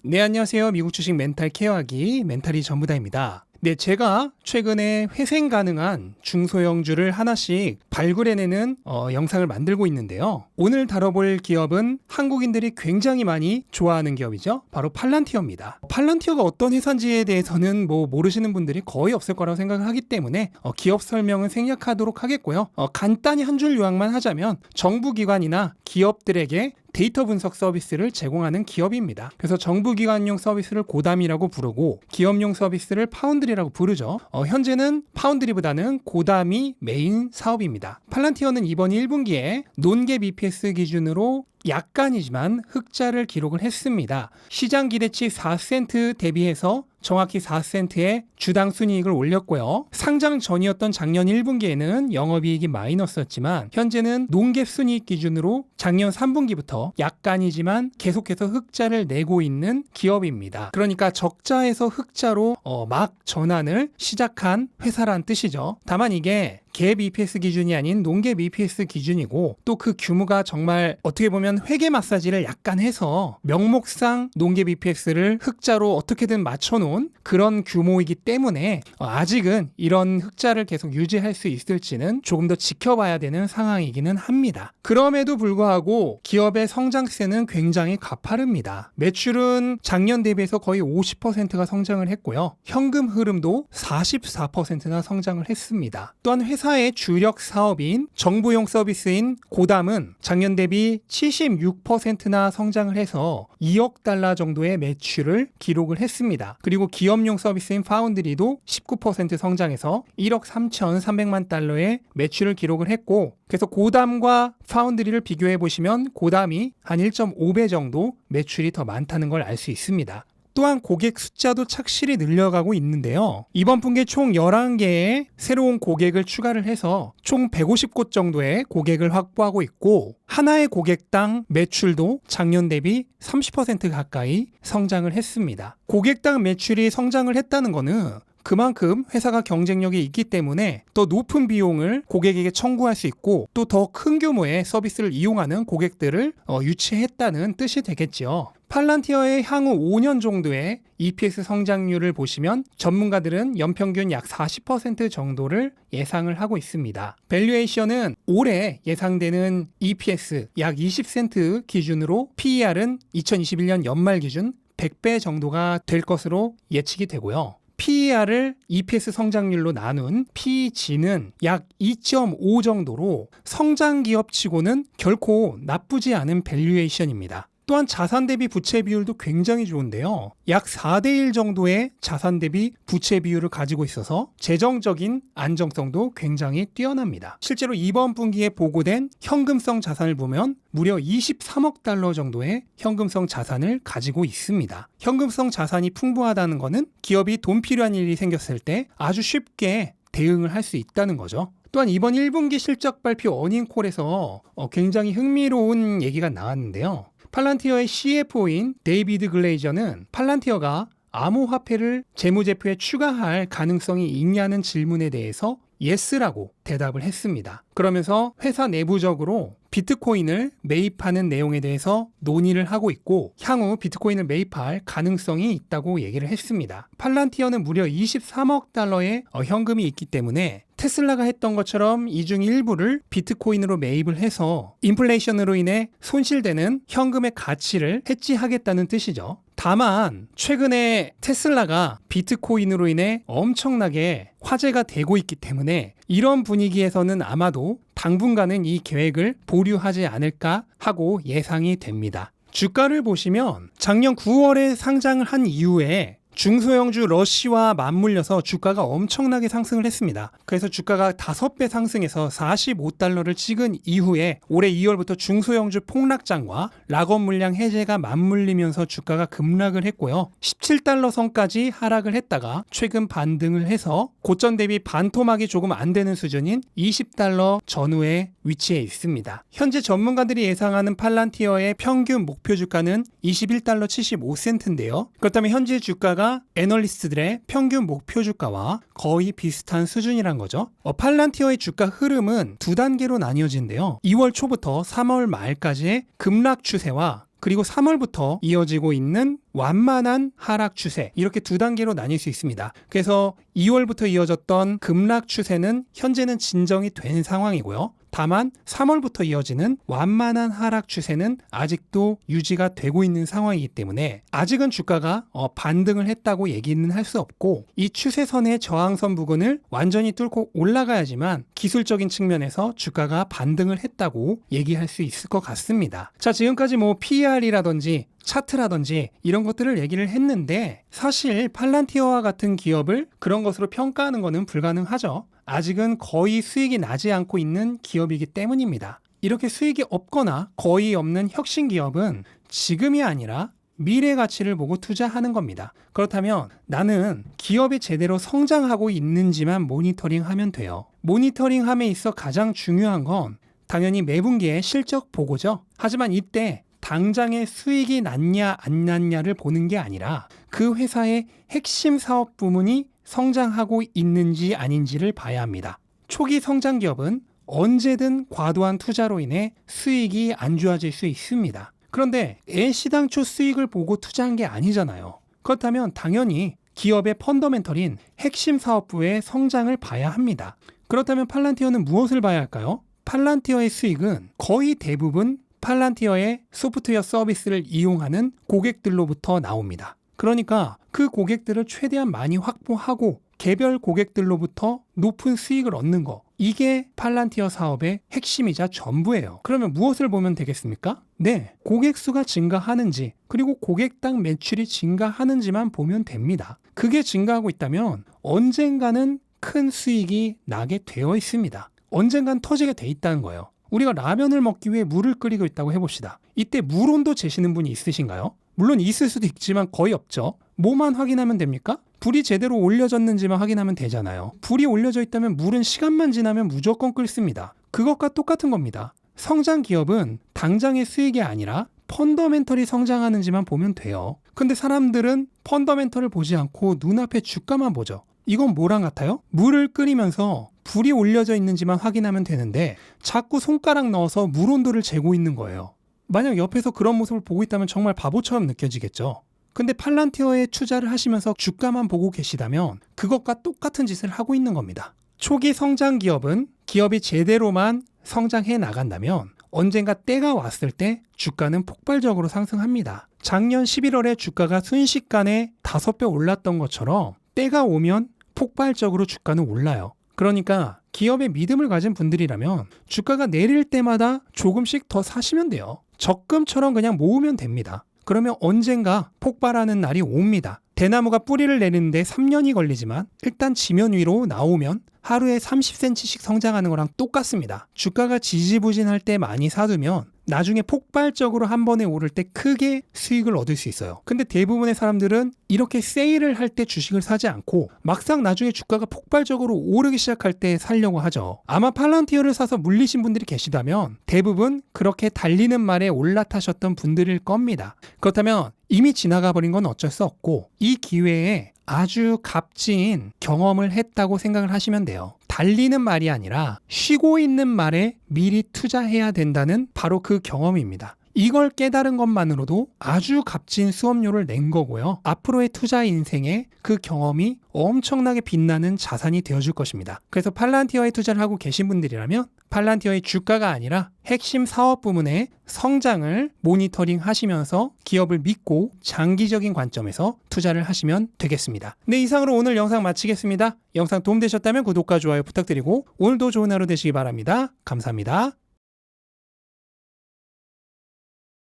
네, 안녕하세요. 미국 주식 멘탈 케어하기 멘탈이 전부다입니다. 네, 제가 최근에 회생 가능한 중소형주를 하나씩 발굴해내는 영상을 만들고 있는데요. 오늘 다뤄볼 기업은 한국인들이 굉장히 많이 좋아하는 기업이죠. 바로 팔란티어입니다. 팔란티어가 어떤 회사인지에 대해서는 모르시는 분들이 거의 없을 거라고 생각을 하기 때문에 기업 설명은 생략하도록 하겠고요. 간단히 한 줄 요약만 하자면 정부기관이나 기업들에게 데이터 분석 서비스를 제공하는 기업입니다. 그래서 정부기관용 서비스를 고담이라고 부르고 기업용 서비스를 파운드리라고 부르죠. 현재는 파운드리보다는 고담이 메인 사업입니다. 팔란티어는 이번 1분기에 논갭 EPS 기준으로 약간이지만 흑자를 기록을 했습니다. 시장 기대치 4센트 대비해서 정확히 4센트의 주당 순이익을 올렸고요. 상장 전이었던 작년 1분기에는 영업이익이 마이너스였지만 현재는 논갭 순이익 기준으로 작년 3분기부터 약간이지만 계속해서 흑자를 내고 있는 기업입니다. 그러니까 적자에서 흑자로 막 전환을 시작한 회사란 뜻이죠. 다만 이게 갭 EPS 기준이 아닌 논갭 EPS 기준이고 또 그 규모가 정말 어떻게 보면 회계 마사지를 약간 해서 명목상 논갭 EPS를 흑자로 어떻게든 맞춰놓은 그런 규모이기 때문에 아직은 이런 흑자를 계속 유지할 수 있을지는 조금 더 지켜봐야 되는 상황이기는 합니다. 그럼에도 불구하고 기업의 성장세는 굉장히 가파릅니다. 매출은 작년 대비해서 거의 50%가 성장을 했고요. 현금 흐름도 44%나 성장을 했습니다. 또한 회사의 주력 사업인 정부용 서비스인 고담은 작년 대비 76%나 성장을 해서 2억 달러 정도의 매출을 기록을 했습니다. 그리고 기업용 서비스인 파운드리도 19% 성장해서 1억 3,300만 달러의 매출을 기록을 했고, 그래서 고담과 파운드리를 비교해 보시면 고담이 한 1.5배 정도 매출이 더 많다는 걸 알 수 있습니다. 또한 고객 숫자도 착실히 늘려가고 있는데요. 이번 분기에 총 11개의 새로운 고객을 추가를 해서 총 150곳 정도의 고객을 확보하고 있고, 하나의 고객당 매출도 작년 대비 30% 가까이 성장을 했습니다. 고객당 매출이 성장을 했다는 거는 그만큼 회사가 경쟁력이 있기 때문에 더 높은 비용을 고객에게 청구할 수 있고 또 더 큰 규모의 서비스를 이용하는 고객들을 유치했다는 뜻이 되겠죠. 팔란티어의 향후 5년 정도의 EPS 성장률을 보시면 전문가들은 연평균 약 40% 정도를 예상을 하고 있습니다. 밸류에이션은 올해 예상되는 EPS 약 20센트 기준으로 PER은 2021년 연말 기준 100배 정도가 될 것으로 예측이 되고요. PER을 EPS 성장률로 나눈 PEG는 약 2.5 정도로 성장 기업치고는 결코 나쁘지 않은 밸류에이션입니다. 또한 자산 대비 부채 비율도 굉장히 좋은데요. 약 4대1 정도의 자산 대비 부채 비율을 가지고 있어서 재정적인 안정성도 굉장히 뛰어납니다. 실제로 이번 분기에 보고된 현금성 자산을 보면 무려 23억 달러 정도의 현금성 자산을 가지고 있습니다. 현금성 자산이 풍부하다는 것은 기업이 돈 필요한 일이 생겼을 때 아주 쉽게 대응을 할 수 있다는 거죠. 또한 이번 1분기 실적 발표 어닝콜에서 굉장히 흥미로운 얘기가 나왔는데요. 팔란티어의 CFO인 데이비드 글레이저는 팔란티어가 암호화폐를 재무제표에 추가할 가능성이 있냐는 질문에 대해서 예스라고 대답을 했습니다. 그러면서 회사 내부적으로 비트코인을 매입하는 내용에 대해서 논의를 하고 있고 향후 비트코인을 매입할 가능성이 있다고 얘기를 했습니다. 팔란티어는 무려 23억 달러의 현금이 있기 때문에 테슬라가 했던 것처럼 이 중 일부를 비트코인으로 매입을 해서 인플레이션으로 인해 손실되는 현금의 가치를 해지하겠다는 뜻이죠. 다만 최근에 테슬라가 비트코인으로 인해 엄청나게 화제가 되고 있기 때문에 이런 분위기에서는 아마도 당분간은 이 계획을 보류하지 않을까 하고 예상이 됩니다. 주가를 보시면 작년 9월에 상장을 한 이후에 중소형주 러쉬와 맞물려서 주가가 엄청나게 상승을 했습니다. 그래서 주가가 5배 상승해서 45달러를 찍은 이후에 올해 2월부터 중소형주 폭락장과 락업 물량 해제가 맞물리면서 주가가 급락을 했고요. 17달러 선까지 하락을 했다가 최근 반등을 해서 고점 대비 반토막이 조금 안 되는 수준인 20달러 전후에 위치해 있습니다. 현재 전문가들이 예상하는 팔란티어의 평균 목표 주가는 21달러 75센트인데요. 그렇다면 현재 주가가 애널리스트들의 평균 목표 주가와 거의 비슷한 수준이란 거죠. 팔란티어의 주가 흐름은 두 단계로 나뉘어진데요. 2월 초부터 3월 말까지의 급락 추세와 그리고 3월부터 이어지고 있는 완만한 하락 추세, 이렇게 두 단계로 나뉠 수 있습니다. 그래서 2월부터 이어졌던 급락 추세는 현재는 진정이 된 상황이고요. 다만 3월부터 이어지는 완만한 하락 추세는 아직도 유지가 되고 있는 상황이기 때문에 아직은 주가가 반등을 했다고 얘기는 할 수 없고, 이 추세선의 저항선 부근을 완전히 뚫고 올라가야지만 기술적인 측면에서 주가가 반등을 했다고 얘기할 수 있을 것 같습니다. 자, 지금까지 PER이라든지 차트라든지 이런 것들을 얘기를 했는데, 사실 팔란티어와 같은 기업을 그런 것으로 평가하는 것은 불가능하죠. 아직은 거의 수익이 나지 않고 있는 기업이기 때문입니다. 이렇게 수익이 없거나 거의 없는 혁신 기업은 지금이 아니라 미래 가치를 보고 투자하는 겁니다. 그렇다면 나는 기업이 제대로 성장하고 있는지만 모니터링하면 돼요. 모니터링함에 있어 가장 중요한 건 당연히 매분기의 실적 보고죠. 하지만 이때 당장의 수익이 났냐 안 났냐를 보는 게 아니라 그 회사의 핵심 사업 부문이 성장하고 있는지 아닌지를 봐야 합니다. 초기 성장 기업은 언제든 과도한 투자로 인해 수익이 안 좋아질 수 있습니다. 그런데 애시당초 수익을 보고 투자한 게 아니잖아요. 그렇다면 당연히 기업의 펀더멘털인 핵심 사업부의 성장을 봐야 합니다. 그렇다면 팔란티어는 무엇을 봐야 할까요? 팔란티어의 수익은 거의 대부분 팔란티어의 소프트웨어 서비스를 이용하는 고객들로부터 나옵니다. 그러니까 그 고객들을 최대한 많이 확보하고 개별 고객들로부터 높은 수익을 얻는 거, 이게 팔란티어 사업의 핵심이자 전부예요. 그러면 무엇을 보면 되겠습니까? 네, 고객 수가 증가하는지, 그리고 고객당 매출이 증가하는지만 보면 됩니다. 그게 증가하고 있다면 언젠가는 큰 수익이 나게 되어 있습니다. 언젠간 터지게 돼 있다는 거예요. 우리가 라면을 먹기 위해 물을 끓이고 있다고 해봅시다. 이때 물 온도 재시는 분이 있으신가요? 물론 있을 수도 있지만 거의 없죠. 뭐만 확인하면 됩니까? 불이 제대로 올려졌는지만 확인하면 되잖아요. 불이 올려져 있다면 물은 시간만 지나면 무조건 끓습니다. 그것과 똑같은 겁니다. 성장 기업은 당장의 수익이 아니라 펀더멘털이 성장하는지만 보면 돼요. 근데 사람들은 펀더멘털을 보지 않고 눈앞에 주가만 보죠. 이건 뭐랑 같아요? 물을 끓이면서 불이 올려져 있는지만 확인하면 되는데 자꾸 손가락 넣어서 물 온도를 재고 있는 거예요. 만약 옆에서 그런 모습을 보고 있다면 정말 바보처럼 느껴지겠죠. 근데 팔란티어에 투자를 하시면서 주가만 보고 계시다면 그것과 똑같은 짓을 하고 있는 겁니다. 초기 성장 기업은 기업이 제대로만 성장해 나간다면 언젠가 때가 왔을 때 주가는 폭발적으로 상승합니다. 작년 11월에 주가가 순식간에 5배 올랐던 것처럼 때가 오면 폭발적으로 주가는 올라요. 그러니까 기업에 믿음을 가진 분들이라면 주가가 내릴 때마다 조금씩 더 사시면 돼요. 적금처럼 그냥 모으면 됩니다. 그러면 언젠가 폭발하는 날이 옵니다. 대나무가 뿌리를 내리는데 3년이 걸리지만 일단 지면 위로 나오면 하루에 30cm씩 성장하는 거랑 똑같습니다. 주가가 지지부진할 때 많이 사두면 나중에 폭발적으로 한 번에 오를 때 크게 수익을 얻을 수 있어요. 근데 대부분의 사람들은 이렇게 세일을 할 때 주식을 사지 않고 막상 나중에 주가가 폭발적으로 오르기 시작할 때 사려고 하죠. 아마 팔란티어를 사서 물리신 분들이 계시다면 대부분 그렇게 달리는 말에 올라타셨던 분들일 겁니다. 그렇다면 이미 지나가 버린 건 어쩔 수 없고 이 기회에 아주 값진 경험을 했다고 생각을 하시면 돼요. 달리는 말이 아니라 쉬고 있는 말에 미리 투자해야 된다는 바로 그 경험입니다. 이걸 깨달은 것만으로도 아주 값진 수업료를 낸 거고요. 앞으로의 투자 인생에 그 경험이 엄청나게 빛나는 자산이 되어줄 것입니다. 그래서 팔란티어에 투자를 하고 계신 분들이라면 팔란티어의 주가가 아니라 핵심 사업 부문의 성장을 모니터링 하시면서 기업을 믿고 장기적인 관점에서 투자를 하시면 되겠습니다. 네, 이상으로 오늘 영상 마치겠습니다. 영상 도움되셨다면 구독과 좋아요 부탁드리고 오늘도 좋은 하루 되시기 바랍니다. 감사합니다.